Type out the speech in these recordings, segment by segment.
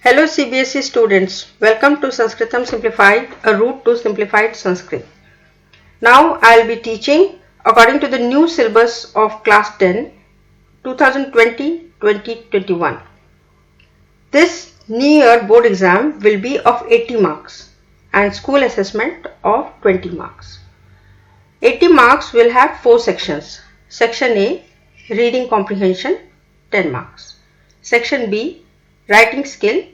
Hello CBSE students, welcome to Sanskritam Simplified, a route to simplified Sanskrit. Now I will be teaching according to the new syllabus of class 10, 2020-2021. This new year board exam will be of 80 marks and school assessment of 20 marks. 80 marks will have 4 sections. Section A, reading comprehension, 10 marks. Section B, writing skill,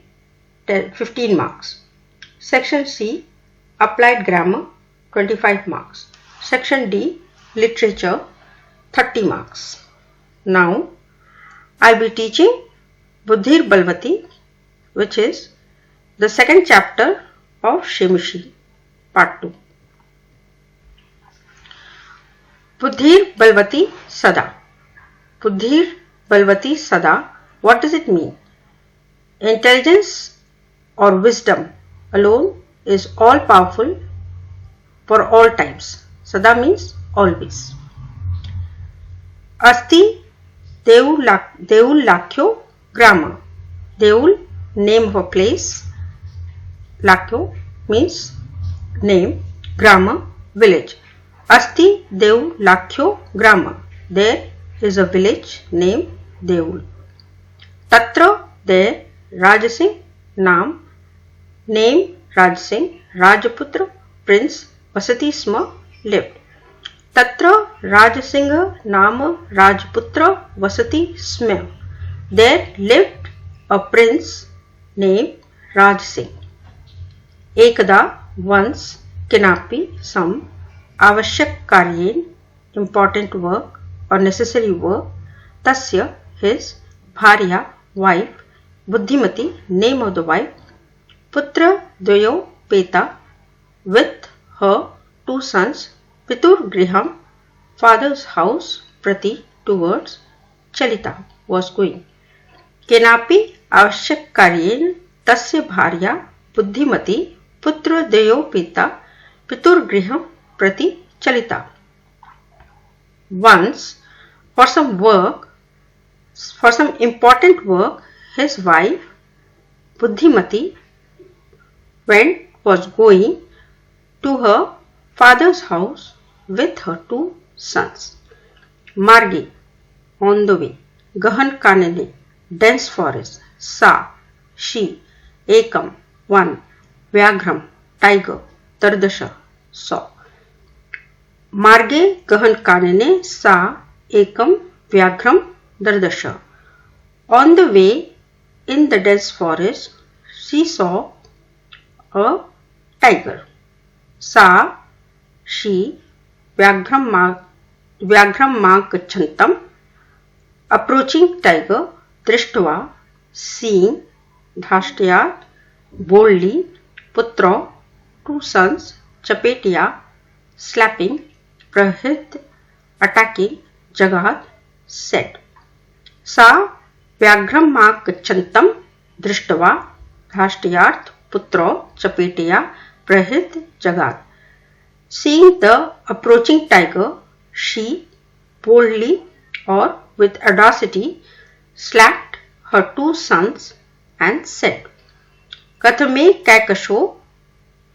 15 marks. Section C, applied grammar, 25 marks. Section D, literature, 30 marks. Now I will be teaching Buddhir Balvati, which is the second chapter of Shemishi, part 2. Buddhir Balvati Sada. Buddhir Balvati Sada, what does it mean? Intelligence or wisdom alone is all powerful for all times. Sada means always. Asti Deul Lakyo Grama. Deul, name of a place. Lakyo means name. Grama, village. Asti Deul Lakyo Grama. There is a village named Deul. Tatra, there, Rajasingh, Naam, name Rajasingh, Rajaputra, prince, Vasati Sma, lived. Tatra Rajasingha Nama Rajputra Vasati Sma. There lived a prince named Rajasingh. Ekada, once, Kinapi, some, Avashyak Karyen, important work or necessary work, Tasya, his, Bharya, wife, Buddhimati, name of the wife, Putra Dvayo Peta, with her 2 sons, Pitur Griham, father's house, Prati, towards, Chalita, was going. Kenapi Avashyak Karyen, Tasya Bharya, Buddhimati, Putra Dvayo Peta, Pitur Griham, Prati, Chalita. Once, for some important work, his wife, Buddhimati, was going to her father's house with her 2 sons. Marge, on the way. Gahan Kanane, dense forest. Sa, she. Ekam, 1. Vyaghram, tiger. Dardasha, saw. Marge Gahan Kanane, Sa, Ekam, Vyaghram, Dardasha. On the way in the dense forest, she saw a tiger. Sa, she, Vyaghram Gachantam, approaching tiger, Drishtva, seeing, Dhashtya, boldly, Putra, 2 sons, Chapetya, slapping, Prahit, attacking, Jagat, said. Sa Vyaghram Gachantam Drishtva Dhashtayart Putra Chapetya Prahit Jagat. Seeing the approaching tiger, she boldly or with audacity slapped her 2 sons and said, Kathame Kaikasho,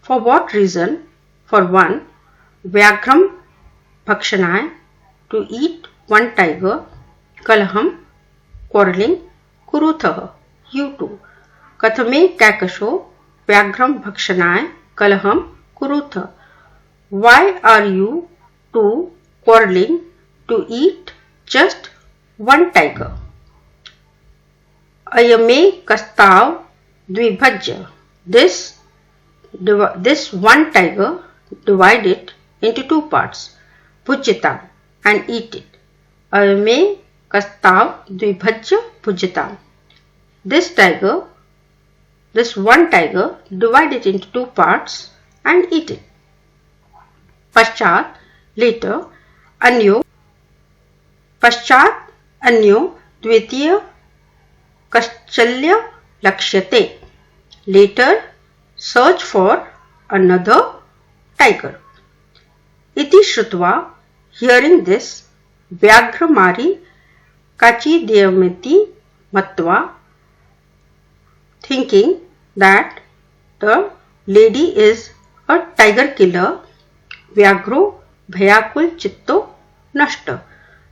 for what reason? For 1, Vyaghram Bhakshanai, to eat 1 tiger, Kalaham, quarreling, Kurutha, you too. Kathame Kaikasho, Vyaghram Bhakshanai, Kalaham, Kurutha. Why are you 2 quarreling to eat just 1 tiger? Ayame Kastav Dvibhajya. This 1 tiger, divide it into 2 parts, Bhujyatam, and eat it. Ayame Kastav Dvibhajya Bhujyatam. This 1 tiger, divide it into 2 parts and eat it. Paschat, later, Anyo Dvitiya Kaschalya Lakshyate. Later, search for another tiger. Iti Shrutva, hearing this, Vyagramari Kachi Devamiti Matva, thinking that the lady is a tiger killer, Vyagro Bhayakul Chitto Nashta.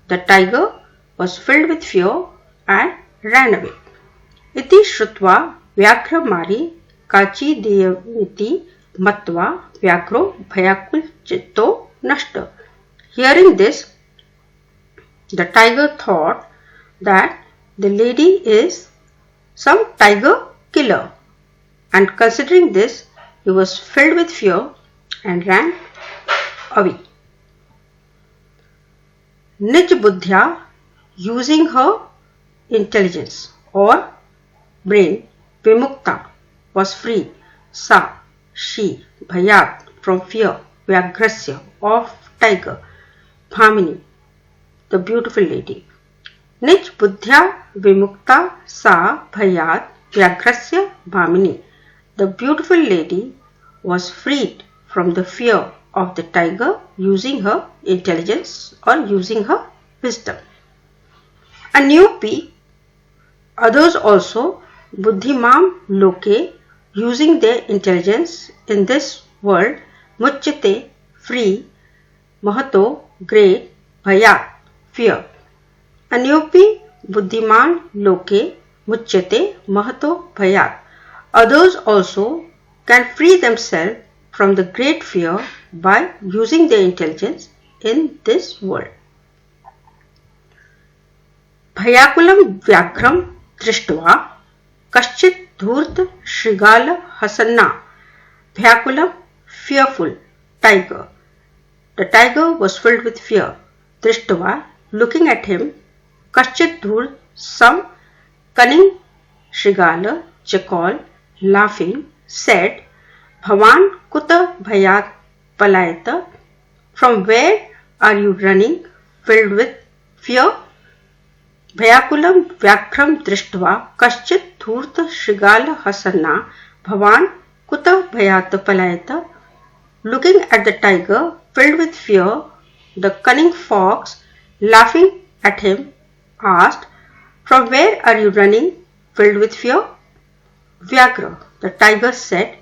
The tiger was filled with fear and ran away. Iti Shrutva Vyaghramari Kachi Deyamiti Matva Vyagro Bhayakul Chitto Nashta. Hearing this, the tiger thought that the lady is some tiger killer, and considering this, he was filled with fear and ran away. Nij Buddhya, using her intelligence or brain, Vimukta, was freed. Sa, she, Bhayat, from fear, Vyagrasya, of tiger, Bhamini, the beautiful lady. Nij Buddhya Vimukta Sa Bhayat Vyagrasya Bhamini. The beautiful lady was freed from the fear of the tiger using her intelligence or using her wisdom. Anyupi, others also, Buddhimam Loke, using their intelligence in this world, Muchyate, free, Mahato, great, Bhayat, fear. Anyupi Buddhiman Loke Muchyate Mahato Bhayat. Others also can free themselves from the great fear by using their intelligence in this world. Bhayakulam Vyaghram Drishtva Kaschit Dhurt Shrigala Hasanna. Bhayakulam, fearful, tiger. The tiger was filled with fear. Drishtva, looking at him, Kaschit Dhurt, some cunning Shrigala, jackal, laughing, said, Bhavan Kuta Bhayat Palayata. From where are you running, filled with fear? Bhayakulam Vyaghram Drishtva Kaschit Dhurta Shrigala Hasanna Bhavan Kuta Bhayat Palayata. Looking at the tiger, filled with fear, the cunning fox, laughing at him, asked, From where are you running, filled with fear? Vyagra, the tiger, said,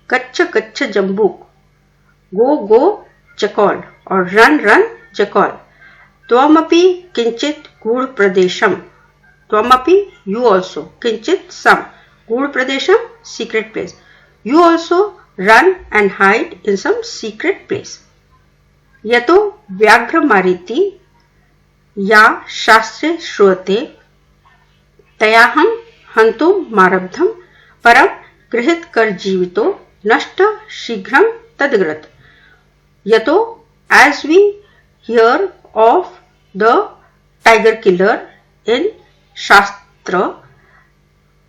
Gaccha Gaccha Jambuk. Go, go, jackal, or run, run, jackal. Tvamapi Kinchit Gur Pradesham. Tvamapi, you also. Kinchit, some. Gur Pradesham, secret place. You also run and hide in some secret place. Yato Vyagra Mariti Ya Shastre Shruate Tayaham Hantum Marabdham Param Grihit Kar Jivito Nashta Shighram Tadgrat. Yato, as we hear of the tiger killer in Shastra,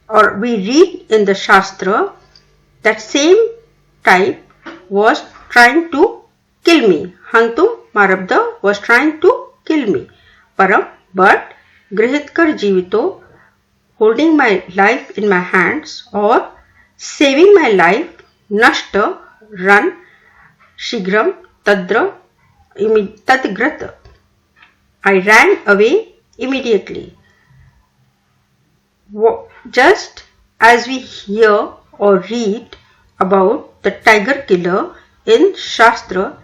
or we read in the Shastra, that same type was trying to kill me. Hantum Marabda was trying to kill me. Param, but Grihitkar Jivito, holding my life in my hands or saving my life, Nashta, run, Shigram, Tadra, Tadgrat. I ran away immediately. Just as we hear or read about the tiger killer in Shastra,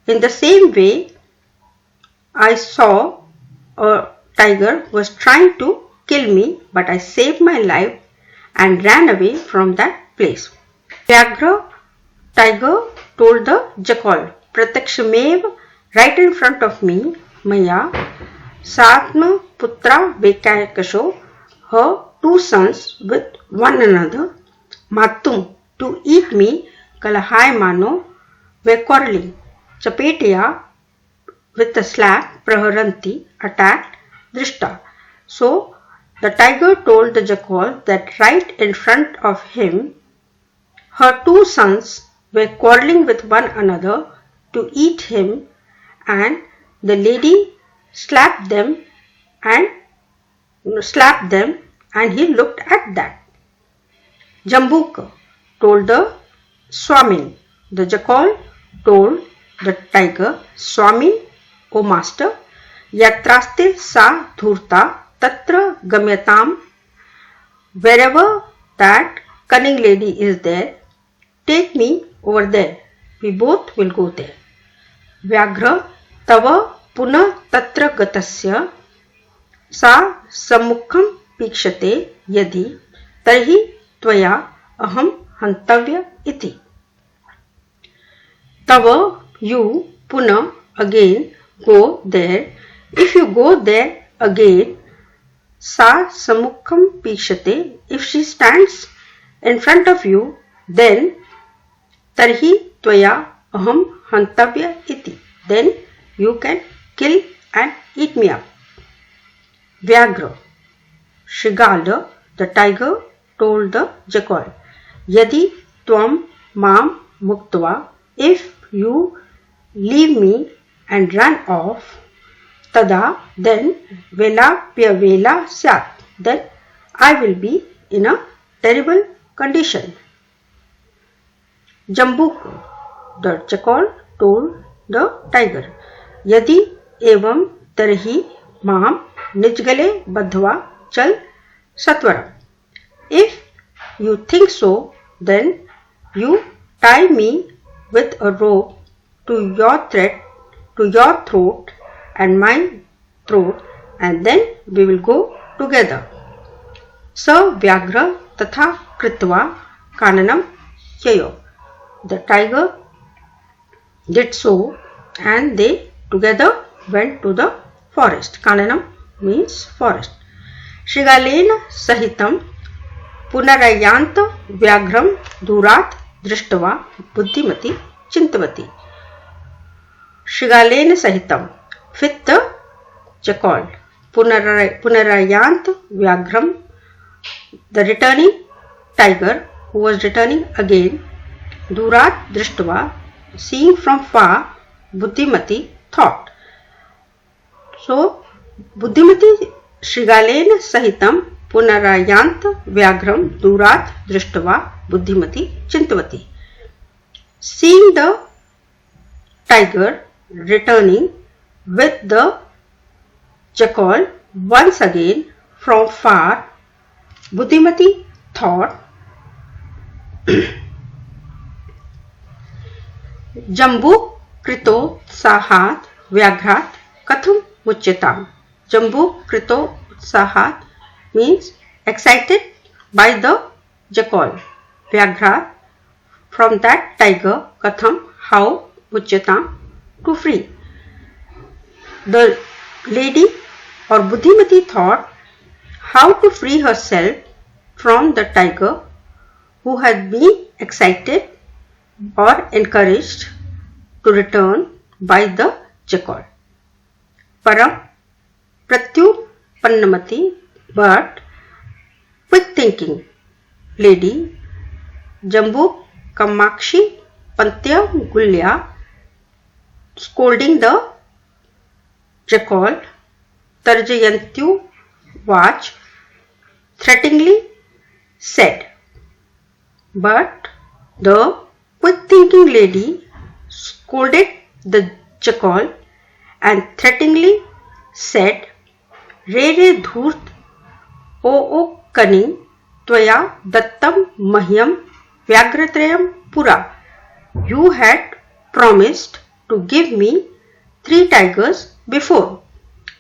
in the same way, I saw a tiger was trying to kill me, but I saved my life and ran away from that place. Vyagra, tiger, told the jackal, Pratakshamev, right in front of me, Maya, Satma Putra Bekayakasho, her two sons with one another, Matum, to eat me, Kalahai Mano, were quarreling. Chapetya, with a slap, Praharanti, attacked Drishta. So the tiger told the jackal that right in front of him, her two sons were quarreling with one another to eat him, and the lady slapped them and he looked at that. Jambuka told the Swamin. The jackal told the tiger, Swamin, O master, Yatraste sa dhurta tatra gamyatam. Wherever that cunning lady is there. Take me over there. We both will go there. व्याघ्र तव पुनः तत्र गतस्य सा सम्मुखं वीक्षते यदि तर्हि त्वया अहं हन्तव्य इति. तव you पुनः again go there. If you go there again, सा सम्मुखं वीक्षते. If she stands in front of you, then तर्हि त्वया अहं हन्तव्य इति. Then you can kill and eat me up. व्याघ्र Shigala, the tiger, told the jackal, यदि त्वं मां मुक्त्वा, if you leave me and run off, तदा then वेलाप्यवेला स्यात्, then I will be in a terrible condition. Jambuk, the jackal, told the tiger, यदि एवं तर्हि मां निजगले बद्ध्वा चल सत्वरम्. If you think so, then you tie me with a rope to your throat and my throat, and then we will go together. Sa Vyaghra tatha kritva kananam yayo. The tiger did so, and they together went to the forest. Kananam means forest. Shrigalena sahitam punarayant vyaghram durat drishtva buddhimati chintavati. Shrigalena sahitam, with the jackal. Punarayant vyaghram, the returning tiger who was returning again. Durat drishtva, seeing from far. Buddhimati, thought. So Buddhimati Shrigalena sahitam punarayant vyaghram durat drishtva buddhimati chintavati. Seeing the tiger returning with the jackal once again from far, Buddhimati thought, Jambu krito sahat vyagrat katham mucyatam. Jambu krito sahat means excited by the jackal. Vyagrat, from that tiger, katham, how, mucyatam, to free. The lady or Buddhimati thought how to free herself from the tiger who had been excited or encouraged to return by the jackal. Param pratyupannamati, but quick thinking lady Jambu Kamakshi Pantya Gulya, scolding the jackal, Tarjayantyu Vach, threateningly said. But the quick thinking lady scolded the jackal and threateningly said, Re re dhurt, o cunning, tvaya dattam mahyam vyagratrayam pura. You had promised to give me 3 tigers before.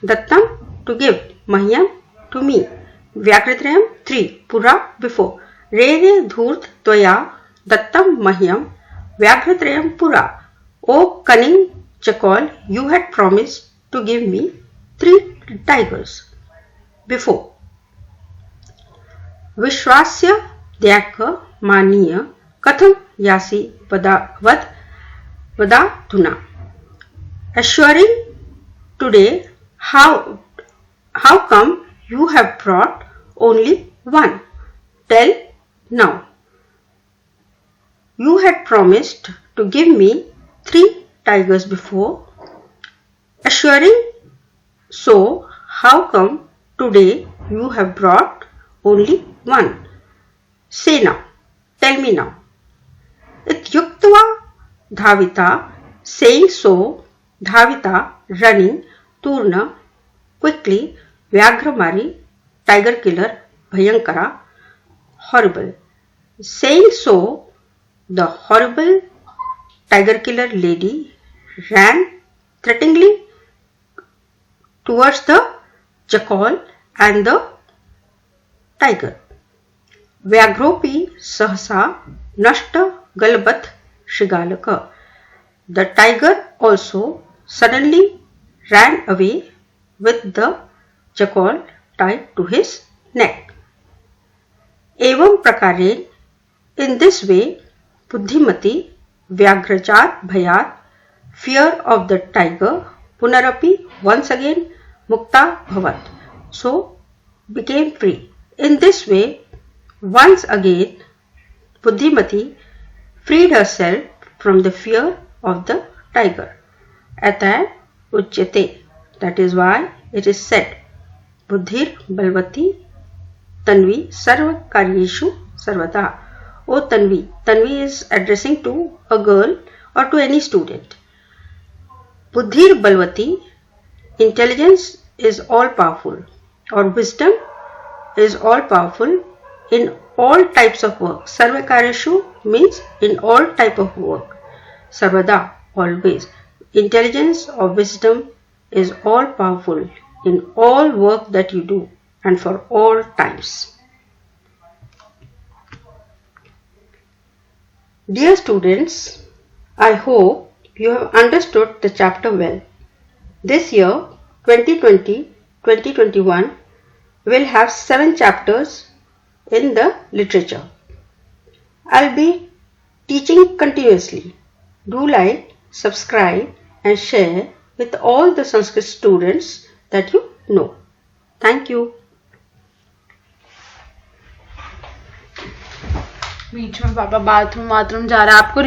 Dattam, to give, mahyam, to me, vyagratrayam, 3, pura, before. Re re dhurt tvaya dattam mahyam vyagratrayam pura. O cunning jackal, you had promised to give me 3 tigers before. Vishwasya dyaka maniya katham yasi vadatuna. Assuring today, how come you have brought only 1? Tell now. You had promised to give me 3 tigers before. Assuring so, how come today you have brought only 1? Say now. Tell me now. Ityuktva dhavita, saying so, dhavita, running, turna, quickly, vyagramari, tiger killer, bhayankara, horrible. Saying so, the horrible tiger killer lady ran threateningly towards the jackal and the tiger. Vyagropi sahasa nashta galbat shigalaka. The tiger also suddenly ran away with the jackal tied to his neck. Evam prakarein, in this way, Buddhimati Vyagrajat Bhayat, fear of the tiger, Punarapi, once again, Mukta Bhavat, so became free. In this way, once again, Buddhimati freed herself from the fear of the tiger. Atay Uchyate, that is why it is said, Buddhir Balvati Tanvi Sarva Karyeshu Sarvada. O Tanvi. Tanvi is addressing to a girl or to any student. Buddhir Balvati, intelligence is all powerful, or wisdom is all powerful in all types of work. Sarva Karyeshu means in all type of work. Sarvada, always. Intelligence or wisdom is all powerful in all work that you do and for all times. Dear students, I hope you have understood the chapter well. This year, 2020-2021, will have 7 chapters in the literature. I'll be teaching continuously. Do like, subscribe and share with all the Sanskrit students that you know. Thank you. बीच में पापा bathroom जा रहा है आपको